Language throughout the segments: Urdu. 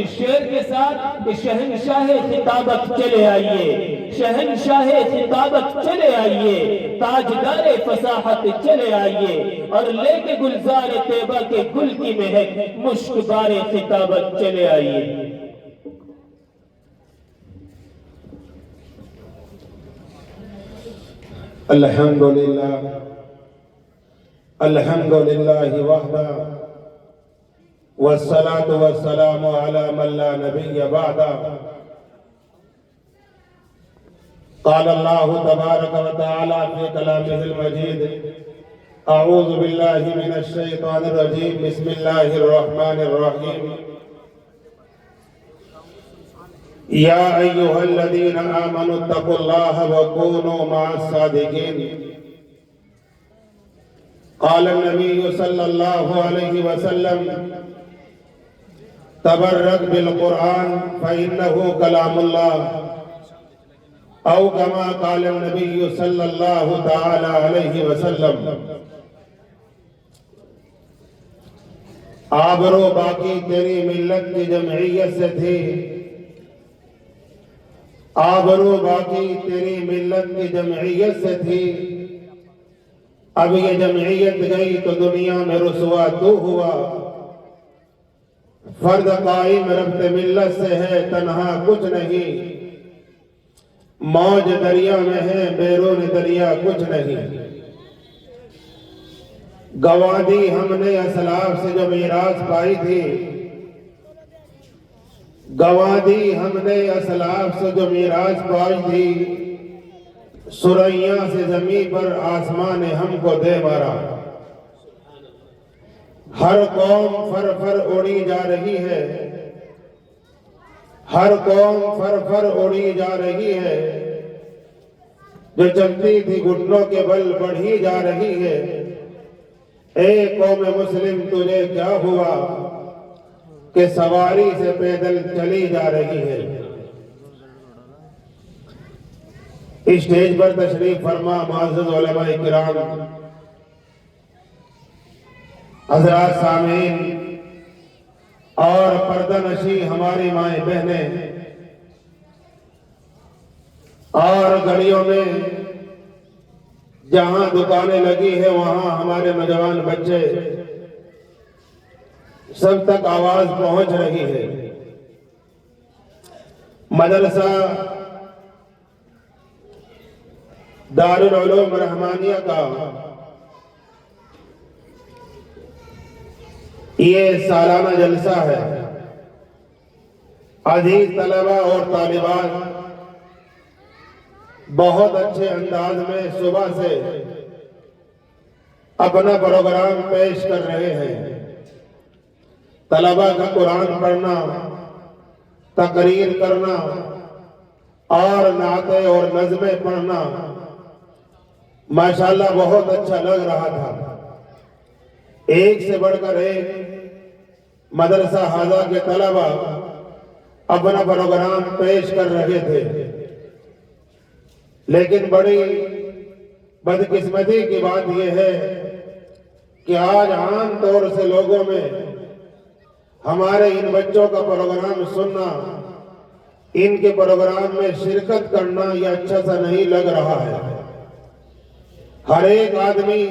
اس شعر کے ساتھ شہنشاہ خطابت چلے آئیے، شہنشاہ خطابت چلے آئیے، تاجدار فصاحت چلے آئیے، اور لے کے گلزار طیبہ کے گل کی مہک مشک بار خطابت چلے آئیے۔ الحمدللہ الحمدللہ وحدہ والصلاة والسلام على من لا نبی بعدہ۔ قال اللہ تبارک و تعالی فی کلامہ المجید اعوذ باللہ من الشیطان الرجیم بسم اللہ الرحمن الرحیم یا ایہا الذین آمنوا اتقوا اللہ وکونوا مع الصادقین۔ قال النبی صلی اللہ علیہ وسلم تبرک بالقرآن فإنه کلام اللہ، او کما قال النبی صلی اللہ تعالی علیہ وسلم۔ آبرو باقی تیری ملت کی جمعیت سے تھی، آبرو باقی تیری ملت کی جمعیت سے تھی، اب یہ جمعیت گئی تو دنیا میں رسوا تو ہوا۔ فرد قائم ربط ملت سے ہے تنہا کچھ نہیں، موج دریا میں ہے بیرون دریا کچھ نہیں۔ گواہ دی ہم نے اسلاف سے جو میراث پائی تھی، گواہ دی ہم نے اسلاف سے جو میراث پائی تھی، سریا سے زمین پر آسمان نے ہم کو دے مارا۔ ہر قوم فر فر اڑی جا رہی ہے، ہر قوم فر فر اڑی جا رہی ہے، جو چلتی تھی گھٹنوں کے بل بڑھی جا رہی ہے۔ اے قوم مسلم تجھے کیا ہوا کہ سواری سے پیدل چلی جا رہی ہے۔ اسٹیج پر تشریف فرما معزز علماء کرام، حضرات سامعین اور پردہ نشی ہماری مائیں بہنیں، اور گلیوں میں جہاں دکانیں لگی ہے وہاں ہمارے نوجوان بچے، سب تک آواز پہنچ رہی ہے۔ مدرسہ دارالعلوم رحمانیہ کا یہ سالانہ جلسہ ہے۔ عزیز طلبہ اور طالبات بہت اچھے انداز میں صبح سے اپنا پروگرام پیش کر رہے ہیں۔ طلبہ کا قرآن پڑھنا، تقریر کرنا اور نعتیں اور نظمیں پڑھنا ماشاءاللہ بہت اچھا لگ رہا تھا۔ ایک سے بڑھ کر ایک مدرسہ ہذا کے طلبہ اپنا پروگرام پیش کر رہے تھے، لیکن بڑی بدقسمتی کی بات یہ ہے کہ آج عام طور سے لوگوں میں ہمارے ان بچوں کا پروگرام سننا، ان کے پروگرام میں شرکت کرنا یہ اچھا سا نہیں لگ رہا ہے۔ ہر ایک آدمی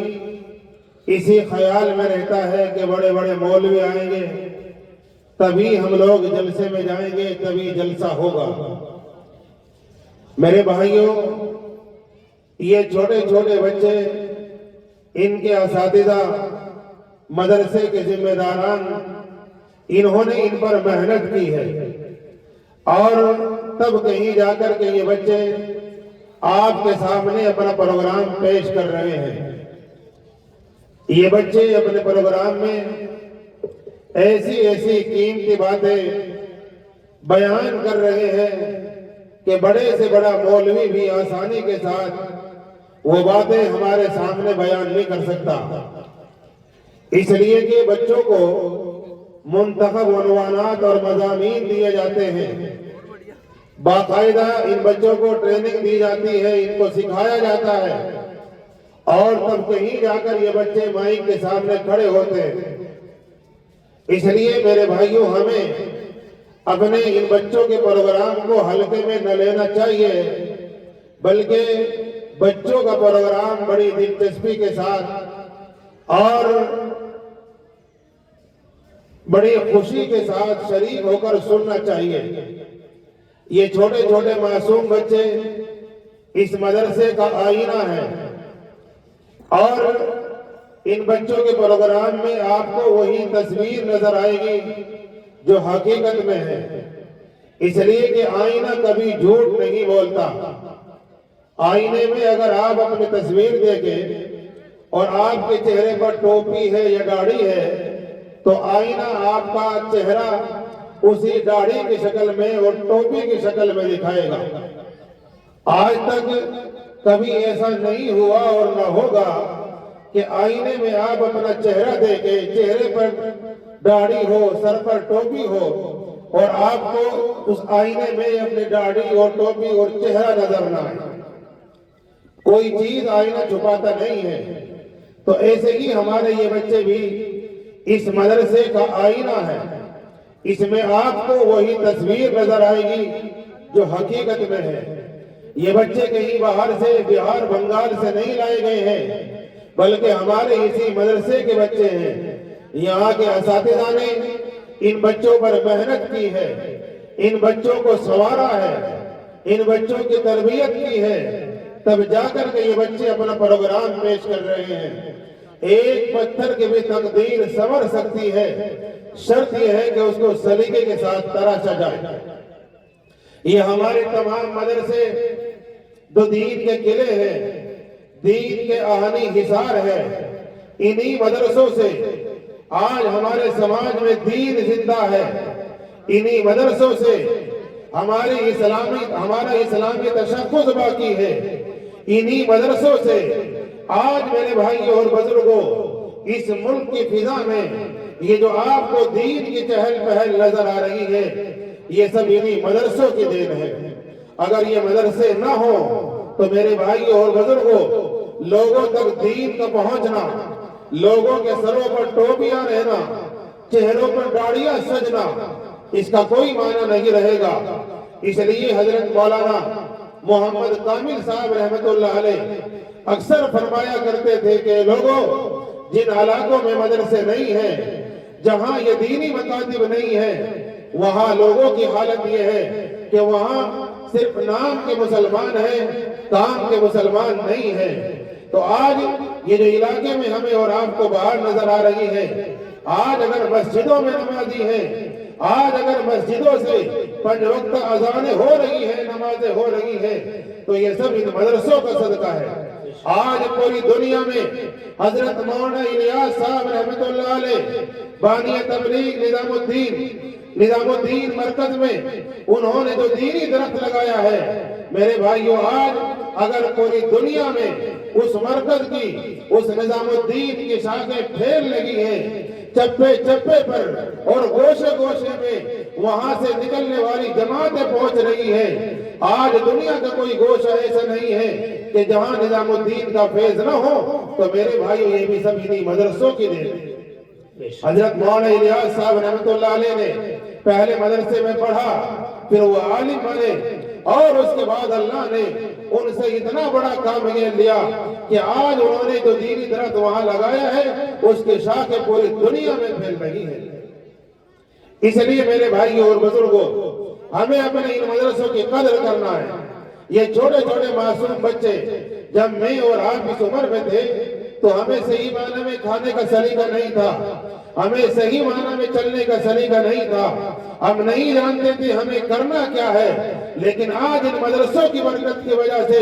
اسی خیال میں رہتا ہے کہ بڑے بڑے مولوی آئیں گے تبھی ہم لوگ جلسے میں جائیں گے، تبھی جلسہ ہوگا۔ میرے بھائیوں، یہ چھوٹے چھوٹے بچے، ان کے اساتذہ، مدرسے کے ذمہ داران، انہوں نے ان پر محنت کی ہے، اور تب کہیں جا کر کے یہ بچے آپ کے سامنے اپنا پروگرام پیش کر رہے ہیں۔ یہ بچے اپنے پروگرام میں ایسی ایسی قیمتی باتیں بیان کر رہے ہیں کہ بڑے سے بڑا مولوی بھی آسانی کے ساتھ وہ باتیں ہمارے سامنے بیان نہیں کر سکتا۔ اس لیے کہ بچوں کو منتخب عنوانات اور مضامین دیے جاتے ہیں، باقاعدہ ان بچوں کو ٹریننگ دی جاتی ہے، ان کو سکھایا جاتا ہے، اور تب کہیں جا کر یہ بچے مائک کے سامنے کھڑے ہوتے ہیں۔ اس لیے میرے بھائیوں، ہمیں اپنے ان بچوں کے پروگرام کو ہلکے میں نہ لینا چاہیے، بلکہ بچوں کا پروگرام بڑی دلچسپی کے ساتھ اور بڑی خوشی کے ساتھ شریک ہو کر سننا چاہیے۔ یہ چھوٹے چھوٹے معصوم بچے اس مدرسے کا آئینہ ہے، اور ان بچوں کے پروگرام میں آپ کو وہی تصویر نظر آئے گی جو حقیقت میں ہے، اس لیے کہ آئینہ کبھی جھوٹ نہیں بولتا۔ آئینے میں اگر آپ اپنی تصویر دیکھیں اور آپ کے چہرے پر ٹوپی ہے یا داڑھی ہے تو آئینہ آپ کا چہرہ اسی داڑھی کی شکل میں اور ٹوپی کی شکل میں دکھائے گا۔ آج تک کبھی ایسا نہیں ہوا اور نہ ہوگا کہ آئینے میں آپ اپنا چہرہ دیکھیں، چہرے پر داڑھی ہو، سر پر ٹوپی ہو اور آپ کو اس آئینے میں اپنی داڑھی اور ٹوپی اور چہرہ نظر نہ آئے۔ کوئی چیز آئینہ چھپاتا نہیں ہے، تو ایسے ہی ہمارے یہ بچے بھی اس مدرسے کا آئینہ ہے۔ اس میں آپ کو وہی تصویر نظر آئے گی جو حقیقت میں ہے۔ یہ بچے کہیں باہر سے، بہار بنگال سے نہیں لائے گئے ہیں، بلکہ ہمارے اسی مدرسے کے بچے ہیں۔ یہاں کے اساتذہ نے ان بچوں پر محنت کی ہے، ان بچوں کو سنوارا ہے، ان بچوں کی تربیت کی ہے، تب جا کر کے یہ بچے اپنا پروگرام پیش کر رہے ہیں۔ ایک پتھر کی بھی تقدیر سنور سکتی ہے، شرط یہ ہے کہ اس کو سلیقے کے ساتھ تراشا جائے۔ یہ ہمارے تمام مدرسے دو دین کے قلعے ہیں، دین کے آہنی حصار ہے۔ انہی مدرسوں سے آج ہمارے سماج میں دین زندہ ہے، انہی مدرسوں سے ہمارا اسلامی تشخص باقی ہے، انہی مدرسوں سے آج میرے بھائیوں اور بزرگوں اس ملک کی فضا میں یہ جو آپ کو دین کی چہل پہل نظر آ رہی ہے، یہ سب انہی مدرسوں کی دین ہے۔ اگر یہ مدرسے نہ ہو تو میرے بھائیوں اور بزرگوں، لوگوں تک دین کا پہنچنا، لوگوں کے سروں پر ٹوپیاں رہنا، چہروں پر داڑیاں سجنا، اس کا کوئی معنی نہیں رہے گا۔ اس لیے حضرت مولانا محمد کامل صاحب رحمت اللہ علیہ اکثر فرمایا کرتے تھے کہ لوگوں، جن علاقوں میں مدرسے نہیں ہیں، جہاں یہ دینی مکاتب نہیں ہیں، وہاں لوگوں کی حالت یہ ہے کہ وہاں صرف نام کے مسلمان ہیں، کام کے مسلمان نہیں ہیں۔ تو آج یہ جو علاقے میں ہمیں اور آپ کو باہر نظر آ رہی ہے، آج اگر مسجدوں میں نمازی ہیں، آج اگر مسجدوں سے 5 وقت اذانیں ہو رہی ہیں، نمازیں ہو رہی ہیں، تو یہ سب ان مدرسوں کا صدقہ ہے۔ آج پوری دنیا میں حضرت مولانا الیاس صاحب رحمت اللہ علیہ بانی تبلیغ نظام الدین مرکز میں انہوں نے جو دینی درخت لگایا ہے، میرے بھائیوں، آج اگر پوری دنیا میں اس مرکز کی، اس نظام الدین کی شاخیں پھیل لگی ہیں، چپے چپے پر اور گوشے گوشے میں وہاں سے نکلنے والی جماعتیں پہنچ رہی ہیں۔ آج دنیا کا کوئی گوشہ ایسا نہیں ہے کہ جہاں نظام الدین کا فیض نہ ہو، تو میرے بھائیوں یہ بھی سب انہی مدرسوں کی دین ہے۔ حضرت مولانا الیاس صاحب رحمت اللہ علیہ نے پہلے مدرسے میں پڑھا، پھر وہ عالم بنے، اور اس کے بعد اللہ نے ان سے اتنا بڑا کام لیا کہ آج انہوں نے جو دینی درخت وہاں لگایا ہے، اس کے شاخیں پوری دنیا میں پھیل رہی ہیں۔ اس لیے میرے بھائیوں اور بزرگوں، ہمیں اپنے ان مدرسوں کی قدر کرنا ہے۔ یہ چھوٹے چھوٹے معصوم بچے جب میں اور آپ اس عمر میں تھے تو ہمیں صحیح معنی میں کھانے کا سلیقہ نہیں تھا، ہمیں صحیح معنی میں چلنے کا سلیقہ نہیں تھا، ہم نہیں جانتے تھے ہمیں کرنا کیا ہے۔ لیکن آج ان مدرسوں کی برکت کی وجہ سے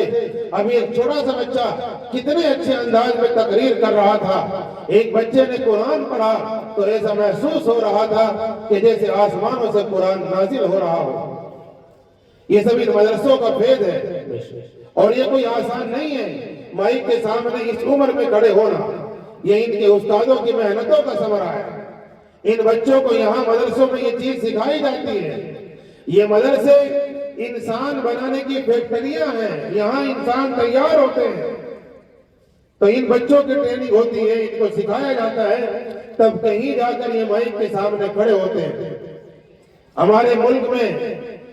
ابھی ایک چھوٹا سا بچہ کتنے اچھے انداز میں تقریر کر رہا تھا۔ ایک بچے نے قرآن پڑھا تو ایسا محسوس ہو رہا تھا کہ جیسے آسمانوں سے قرآن نازل ہو رہا ہو۔ یہ سب ان مدرسوں کا فیض ہے، اور یہ کوئی آسان نہیں ہے مائک کے سامنے اس عمر میں کھڑے ہونا۔ یہ ان کے استادوں کی محنتوں کا ثمرہ ہے۔ ان بچوں کو یہاں مدرسوں میں یہ چیز سکھائی جاتی ہے۔ یہ مدرسے انسان بنانے کی فیکٹریاں ہیں، یہاں انسان تیار ہوتے ہیں۔ تو ان بچوں کی ٹریننگ ہوتی ہے، ان کو سکھایا جاتا ہے، تب کہیں جا کر یہ مائک کے سامنے کھڑے ہوتے ہیں۔ ہمارے ملک میں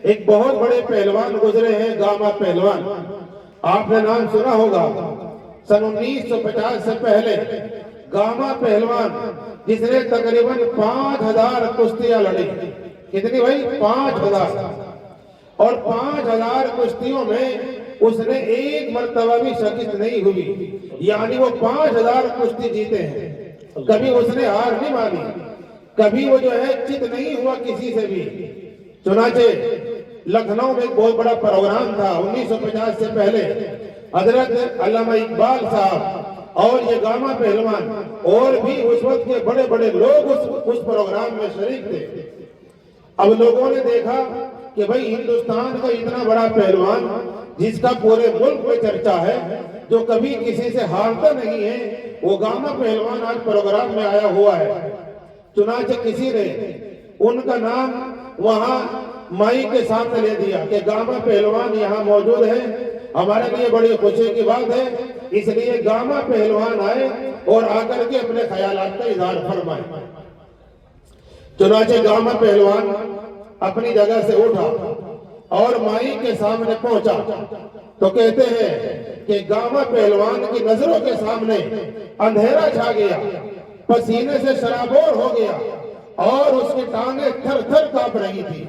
ایک بہت بڑے پہلوان گزرے ہیں، گاما پہلوان، آپ نے نام سنا ہوگا۔ سن 1950 سے پہلے گاما پہلوان جس نے تقریباً 5000 کشتیاں لڑی۔ کتنی بھائی؟ 5000۔ اور 5000 کشتیوں میں اس نے ایک مرتبہ بھی شکست نہیں ہوئی، یعنی وہ 5000 کشتی جیتے ہیں، کبھی اس نے ہار نہیں مانی، کبھی وہ جو ہے چت نہیں ہوا کسی سے بھی۔ چنانچہ لکھنؤ میں ایک بہت بڑا پروگرام تھا 1950 سے پہلے، حضرت علامہ اقبال صاحب اور یہ گاما پہلوان اور بھی اس وقت کے بڑے بڑے لوگ اس پروگرام میں شریک تھے۔ اب لوگوں نے دیکھا کہ بھئی ہندوستان کا اتنا بڑا پہلوان جس کا پورے ملک میں چرچا ہے، جو کبھی کسی سے ہارتا نہیں ہے، وہ گاما پہلوان آج پروگرام میں آیا ہوا ہے۔ چنانچہ کسی نے ان کا نام وہاں مائی کے سامنے لے دیا کہ گاما پہلوان یہاں موجود ہے، ہمارے لیے بڑی خوشی کی بات ہے، اس لیے گاما پہلوان آئے اور آ کر کے اپنے خیالات کا اظہار فرمائے۔ چنانچہ گاما پہلوان اپنی جگہ سے اٹھا اور مائی کے سامنے پہنچا تو کہتے ہیں کہ گاما پہلوان کی نظروں کے سامنے اندھیرا چھا گیا، پسینے سے سرابور ہو گیا اور اس کی ٹانگیں تھر تھر کانپ رہی تھی۔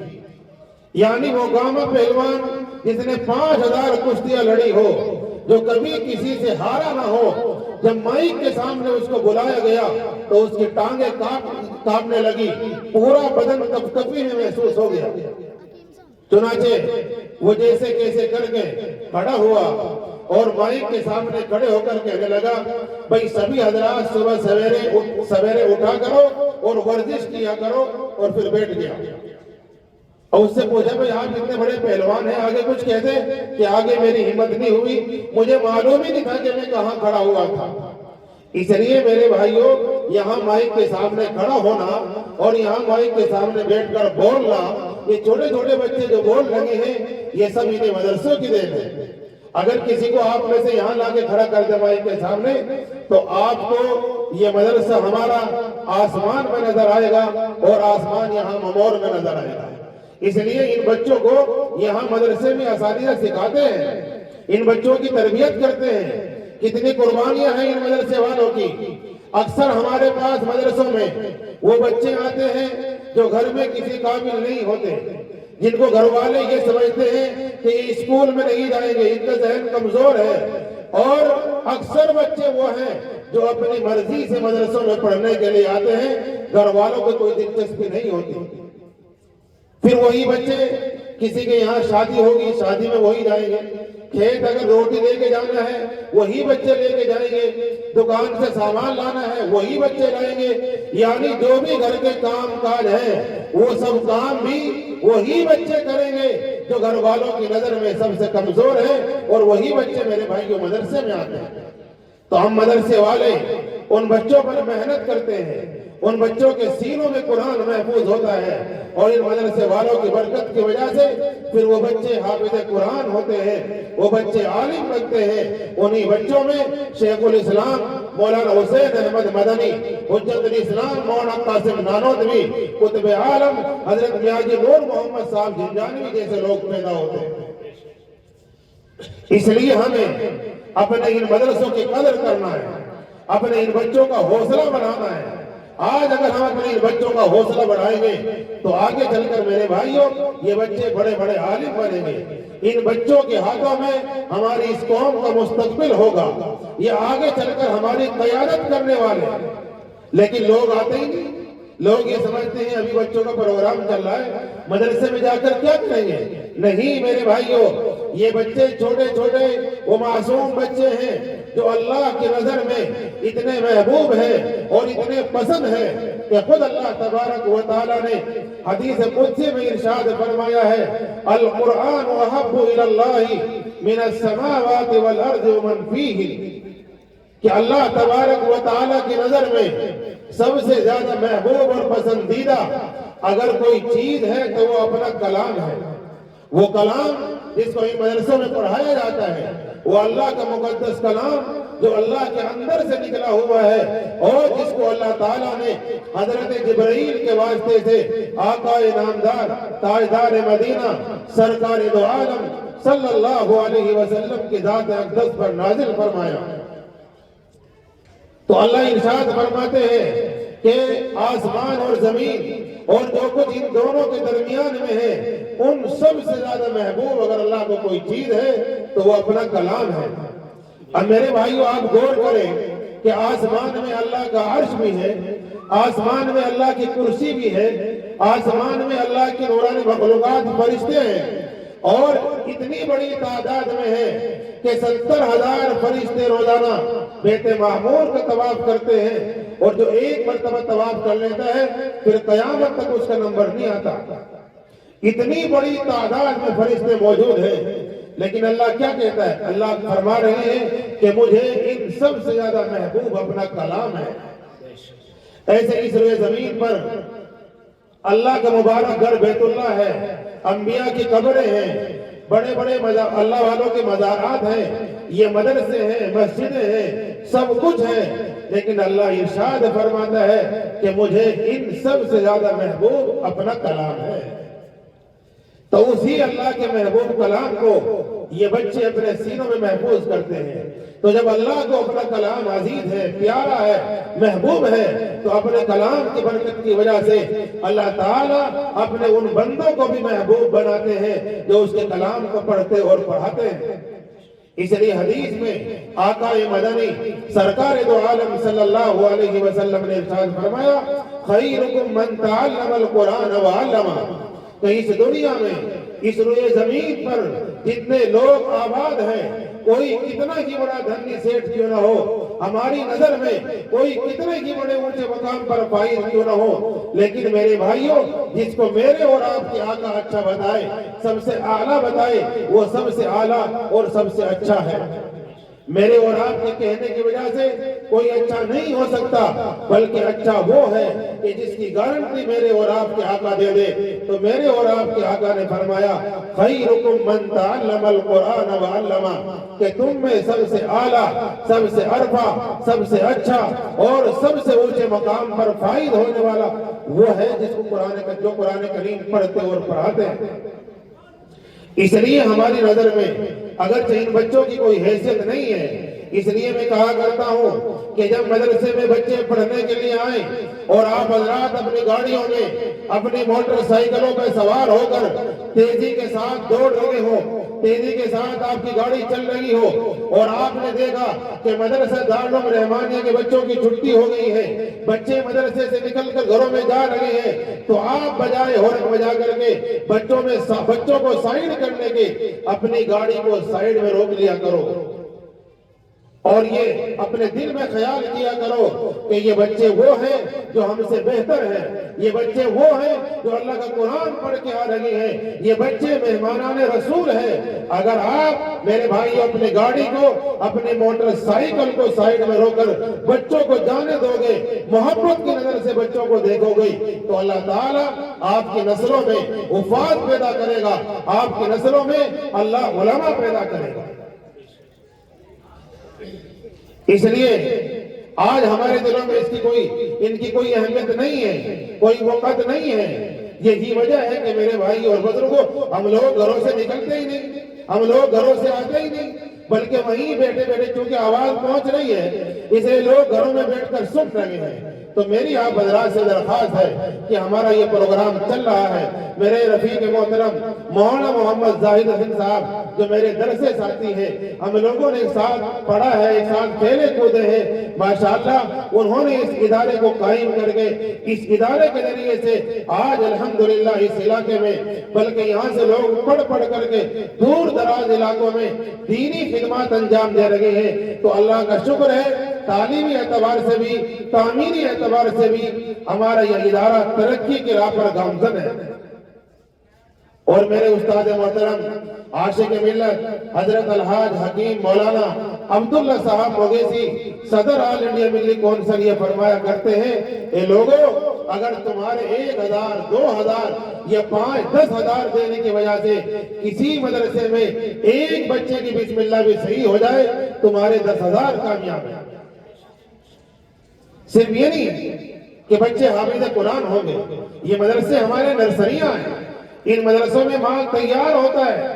یعنی وہ گاما پہلوان جس نے 5000 کشتیاں لڑی ہو، جو کبھی کسی سے ہارا نہ ہو، جب مائک کے سامنے اس کو بلایا گیا تو اس کی ٹانگیں کانپنے لگی، پورا بدن کپکپی میں محسوس ہو گیا۔ چنانچہ وہ جیسے کیسے کر کے کھڑا ہوا اور مائک کے سامنے کھڑے ہو کر کہنے لگا، بھئی سبھی حضرات صبح سویرے اٹھا کرو اور ورزش کیا کرو، اور پھر بیٹھ گیا۔ اور اس سے پوچھا، بھئی آپ اتنے بڑے پہلوان ہیں، آگے کچھ کہتے کہ آگے میری ہمت نہیں ہوئی، مجھے معلوم ہی نہیں تھا کہ میں کہاں کھڑا ہوا تھا۔ اس لیے میرے بھائیوں، یہاں مائک کے سامنے کھڑا ہونا اور یہاں مائک کے سامنے بیٹھ کر بولنا، یہ چھوٹے چھوٹے بچے جو بول رہے ہیں، یہ سب انہیں مدرسوں کی دین ہے۔ اگر کسی کو آپ میں سے یہاں لا کے کھڑا کر دے مائک کے سامنے، تو آپ کو یہ مدرسہ ہمارا آسمان میں نظر آئے گا اور آسمان یہاں ممور میں نظر آئے گا۔ اس لیے ان بچوں کو یہاں مدرسے میں اساتذہ سکھاتے ہیں، ان بچوں کی تربیت کرتے ہیں۔ کتنی قربانیاں ہیں ان مدرسے والوں کی۔ اکثر ہمارے پاس مدرسوں میں وہ بچے آتے ہیں جو گھر میں کسی قابل نہیں ہوتے، جن کو گھر والے یہ سمجھتے ہیں کہ یہ اسکول میں نہیں جائیں گے، ان کا ذہن کمزور ہے۔ اور اکثر بچے وہ ہیں جو اپنی مرضی سے مدرسوں میں پڑھنے کے لیے آتے ہیں، گھر والوں کو کوئی دلچسپی نہیں ہوتی۔ پھر وہی بچے کسی کے یہاں شادی ہوگی، شادی میں وہی جائیں گے، کھیت اگر روٹی لے کے جانا ہے وہی بچے لے کے جائیں گے، دکان سے سامان لانا ہے وہی بچے لائیں گے، یعنی جو بھی گھر کے کام کاج ہیں وہ سب کام بھی وہی بچے کریں گے جو گھر والوں کی نظر میں سب سے کمزور ہیں، اور وہی بچے میرے بھائیوں مدرسے میں آتے ہیں۔ تو ہم مدرسے والے ان بچوں پر محنت کرتے ہیں، ان بچوں کے سینوں میں قرآن محفوظ ہوتا ہے، اور ان مدرسے والوں کی برکت کی وجہ سے پھر وہ بچے حافظ قرآن ہوتے ہیں، وہ بچے عالم بنتے ہیں۔ انہی بچوں میں شیخ الاسلام مولانا حسین احمد مدنی، حجت الاسلام مولانا قاسم نانوتوی، قطب عالم حضرت میاں نور محمد صاحب جنجانوی جیسے لوگ پیدا ہوتے ہیں۔ اس لیے ہمیں اپنے ان مدرسوں کی قدر کرنا ہے، اپنے ان بچوں کا حوصلہ بڑھانا ہے۔ آج اگر ہم اپنے ان بچوں کا حوصلہ بڑھائیں گے تو آگے چل کر میرے بھائیوں یہ بچے بڑے بڑے عالم بنیں گے۔ ان بچوں کے ہاتھوں میں ہماری اس قوم کا مستقبل ہوگا، یہ آگے چل کر ہماری قیادت کرنے والے ہیں۔ لیکن لوگ آتے ہی نہیں، لوگ یہ سمجھتے ہیں ابھی بچوں کا پروگرام چل رہا ہے، مدرسے میں جا کر کیا کریں گے؟ نہیں میرے بھائیوں، یہ بچے چھوٹے چھوٹے وہ معصوم بچے ہیں جو اللہ کی نظر میں اتنے محبوب ہیں اور اتنے پسند ہیں کہ خود اللہ تبارک و تعالیٰ نے حدیث قدسی میں ارشاد فرمایا ہے، القرآن احب الی اللہ من السماوات والارض ومن فیہن، کہ اللہ تبارک و تعالیٰ کی نظر میں سب سے زیادہ محبوب اور پسندیدہ اگر کوئی چیز ہے تو وہ اپنا کلام ہے، وہ کلام جس کو ان مدرسوں میں پڑھایا جاتا ہے وہ اللہ کا مقدس کلام جو اللہ کے اندر سے نکلا ہوا ہے اور جس کو اللہ تعالیٰ نے حضرت جبرائیل کے واسطے سے آقا نامدار تاجدار مدینہ سرکار دو عالم صلی اللہ علیہ وسلم کی ذات اقدس پر نازل فرمایا۔ تو اللہ ارشاد فرماتے ہیں کہ آسمان اور زمین اور جو کچھ ان دونوں کے درمیان میں ہے ان سب سے زیادہ محبوب اگر اللہ کو کوئی چیز ہے تو وہ اپنا کلام ہے۔ اب میرے بھائیو آپ غور کریں کہ آسمان میں اللہ کا عرش بھی ہے، آسمان میں اللہ کی کرسی بھی ہے، آسمان میں اللہ کی نورانی مخلوقات فرشتے ہیں اور اتنی بڑی تعداد میں ہے کہ 70,000 فرشتے روزانہ بیت معمور کا طواف کرتے ہیں اور جو ایک مرتبہ طواف کر لیتا ہے پھر قیامت تک اس کا نمبر نہیں آتا۔ اتنی بڑی تعداد میں فرشتے موجود ہیں، لیکن اللہ کیا کہتا ہے؟ اللہ فرما رہے ہیں کہ مجھے ان سب سے زیادہ محبوب اپنا کلام ہے۔ ایسے اس روئے زمین پر اللہ کا مبارک گھر بیت اللہ ہے، انبیاء کی قبریں ہیں، بڑے بڑے اللہ والوں کے مزارات ہیں، یہ مدرسے ہیں، مسجدیں ہیں، سب کچھ ہے، لیکن اللہ ارشاد فرماتا ہے کہ مجھے ان سب سے زیادہ محبوب اپنا کلام ہے۔ تو اسی اللہ کے محبوب کلام کو یہ بچے اپنے سینوں میں محفوظ کرتے ہیں۔ تو جب اللہ کو اپنا کلام عزیز ہے، پیارا ہے، محبوب ہے، تو اپنے کلام کی برکت کی وجہ سے اللہ تعالیٰ اپنے ان بندوں کو بھی محبوب بناتے ہیں جو اس کے کلام کو پڑھتے اور پڑھاتے ہیں۔ اس لیے حدیث میں آقا مدنی سرکار دو عالم صلی اللہ علیہ وسلم نے ارشاد فرمایا خیرکم من تعلم القرآن وعلمہ، کہ اس دنیا میں اس روئے زمین پر جتنے لوگ آباد ہیں کوئی کتنا ہی بڑا دھنی سیٹھ کیوں نہ ہو، ہماری نظر میں کوئی کتنے ہی بڑے اونچے مقام پر فائز کیوں نہ ہو، لیکن میرے بھائیوں جس کو میرے اور آپ کے آقا اچھا بتائے، سب سے اعلیٰ بتائے، وہ سب سے اعلیٰ اور سب سے اچھا ہے۔ میرے اور آپ کے کہنے کی وجہ سے کوئی اچھا نہیں ہو سکتا، بلکہ اچھا وہ ہے کہ جس کی گارنٹی میرے اور آپ کے آقا دے دے۔ تو میرے اور آپ کے آقا نے فرمایا خیرکم من تعلم القرآن وعلمہ، کہ تم میں سب سے اعلیٰ، سب سے ارفع، سب سے اچھا اور سب سے اونچے مقام پر فائز ہونے والا وہ ہے جس کو جو قرآن کریم پڑھتے اور پڑھاتے ہیں۔ اس لیے ہماری نظر میں اگرچہ ان بچوں کی کوئی حیثیت نہیں ہے، اس لیے میں کہا کرتا ہوں کہ جب مدرسے میں بچے پڑھنے کے لیے آئیں اور آپ حضرات اپنی گاڑیوں میں اپنی موٹر سائیکلوں پہ سوار ہو کر تیزی کے ساتھ دوڑ رہے ہو، تیزی کے ساتھ آپ کی گاڑی چل رہی ہو اور آپ نے دیکھا کہ مدرسہ دارالعلوم رحمانیہ کے بچوں کی چھٹی ہو گئی ہے، بچے مدرسے سے نکل کر گھروں میں جا رہے ہیں، تو آپ بجائے ہورن بجا کر کے بچوں کو سائیڈ کرنے کے اپنی گاڑی کو سائیڈ میں روک لیا کرو اور یہ اپنے دل میں خیال کیا کرو کہ یہ بچے وہ ہیں جو ہم سے بہتر ہیں، یہ بچے وہ ہیں جو اللہ کا قرآن پڑھ کے آ رہے ہیں، یہ بچے مہمانان رسول ہیں۔ اگر آپ میرے بھائی اپنی گاڑی کو اپنے موٹر سائیکل کو سائیڈ میں روک کر بچوں کو جانے دو گے، محبت کی نظر سے بچوں کو دیکھو گے، تو اللہ تعالیٰ آپ کی نسلوں میں وفات پیدا کرے گا، آپ کی نسلوں میں اللہ علماء پیدا کرے گا۔ اس لیے آج ہمارے دلوں میں ان کی کوئی اہمیت نہیں ہے، کوئی وقت نہیں ہے۔ یہی وجہ ہے کہ میرے بھائی اور بزرگوں ہم لوگ گھروں سے نکلتے ہی نہیں، ہم لوگ گھروں سے آتے ہی نہیں، بلکہ وہیں بیٹھے بیٹھے چونکہ آواز پہنچ رہی ہے اس لیے لوگ گھروں میں بیٹھ کر سن رہے ہیں۔ تو میری آپ حضرات سے درخواست ہے کہ ہمارا یہ پروگرام چل رہا ہے، میرے رفیق محترم مولانا محمد زاہد حسین صاحب جو میرے درس ساتھی ہیں، ہم لوگوں نے ایک ساتھ پڑھا ہے، ایک ساتھ کھیلے کودے ہیں، ماشاءاللہ انہوں نے اس ادارے کو قائم کر کے اس ادارے کے ذریعے سے آج الحمدللہ اس علاقے میں بلکہ یہاں سے لوگ پڑھ کر کے دور دراز علاقوں میں دینی خدمات انجام دے رہے ہیں۔ تو اللہ کا شکر ہے، تعلیمی اعتبار سے بھی تعمیری اعتبار سے بھی ہمارا یہ ادارہ ترقی کی راہ پر گامزن ہے۔ اور میرے استاد محترم عاشق ملت حضرت الحاج حکیم مولانا عبداللہ صاحب موگیسی صدر آل انڈیا ملی کونسل یہ فرمایا کرتے ہیں، اے لوگوں، اگر تمہارے 1000 2000 یا 5 10,000 دینے کی وجہ سے کسی مدرسے میں ایک بچے کی بسم اللہ بھی صحیح ہو جائے، تمہارے 10,000 کامیاب ہیں۔ صرف یہ نہیں کہ بچے حافظ قرآن ہوں گے، یہ مدرسے ہمارے نرسریاں ہیں، ان مدرسوں میں مال تیار ہوتا ہے۔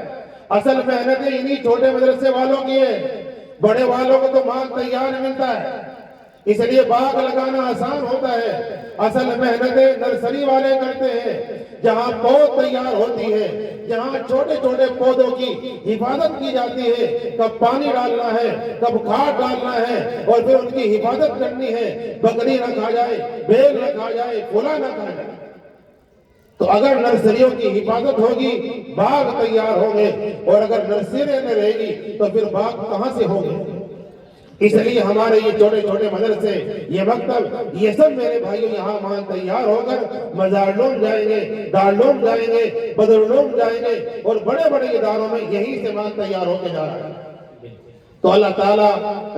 اصل محنتیں انہی چھوٹے مدرسے والوں کی ہے، بڑے والوں کو تو مال تیار ملتا ہے، اس لیے باغ لگانا آسان ہوتا ہے۔ اصل محنتیں نرسری والے کرتے ہیں، جہاں پود تیار ہوتی ہے، جہاں چھوٹے چھوٹے پودوں کی حفاظت کی جاتی ہے، کب پانی ڈالنا ہے، کب کھاد ڈالنا ہے، اور پھر ان کی حفاظت کرنی ہے، بکری نہ کھا جائے، بیل نہ کھا جائے، پھولا نہ کھا جائے۔ تو اگر نرسریوں کی حفاظت ہوگی، باغ تیار ہوں گے، اور اگر نرسری نہ رہے گی تو پھر باغ کہاں سے ہوں گے؟ اس لیے ہمارے یہ چھوٹے چھوٹے مدرسے، یہ مکتب، یہ سب میرے بھائیوں یہاں مان تیار ہو کر مزارلوم جائیں گے، دارلوم جائیں گے، بدرلوم جائیں گے، اور بڑے بڑے اداروں میں یہی سے مان تیار ہو کے جا رہا ہے۔ تو اللہ تعالیٰ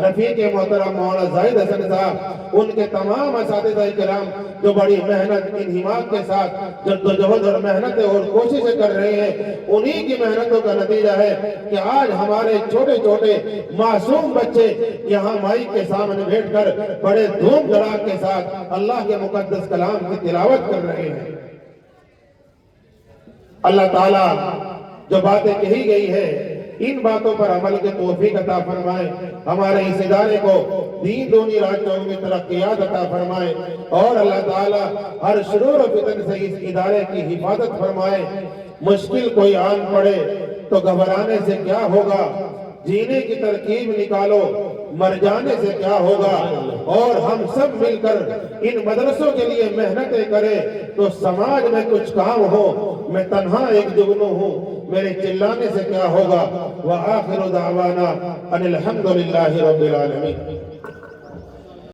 رفیق محترم مولانا زاہد حسن صاحب، ان کے تمام اساتذہ کرام جو بڑی محنت انہمام کے ساتھ جدوجہد اور محنت اور کوششیں کر رہے ہیں، انہی کی محنتوں کا نتیجہ ہے کہ آج ہمارے چھوٹے چھوٹے معصوم بچے یہاں مائک کے سامنے بیٹھ کر بڑے دھوم دھڑام کے ساتھ اللہ کے مقدس کلام کی تلاوت کر رہے ہیں۔ اللہ تعالیٰ جو باتیں کہی گئی ہے، ان باتوں پر عمل کے توفیق عطا فرمائے، ہمارے اس ادارے کو دین دونی راستوں میں ترقیات عطا فرمائے، اور اللہ تعالیٰ ہر شرور و فتن سے اس ادارے کی حفاظت فرمائے۔ مشکل کوئی آن پڑے تو گھبرانے سے کیا ہوگا، جینے کی ترکیب نکالو، مر جانے سے کیا ہوگا، اور ہم سب مل کر ان مدرسوں کے لیے محنتیں کریں تو سماج میں کچھ کام ہو۔ میں تنہا ایک جگنو ہوں، میرے چلانے سے کیا ہوگا۔ وآخر دعوانا ان الحمدللہ رب العالمین۔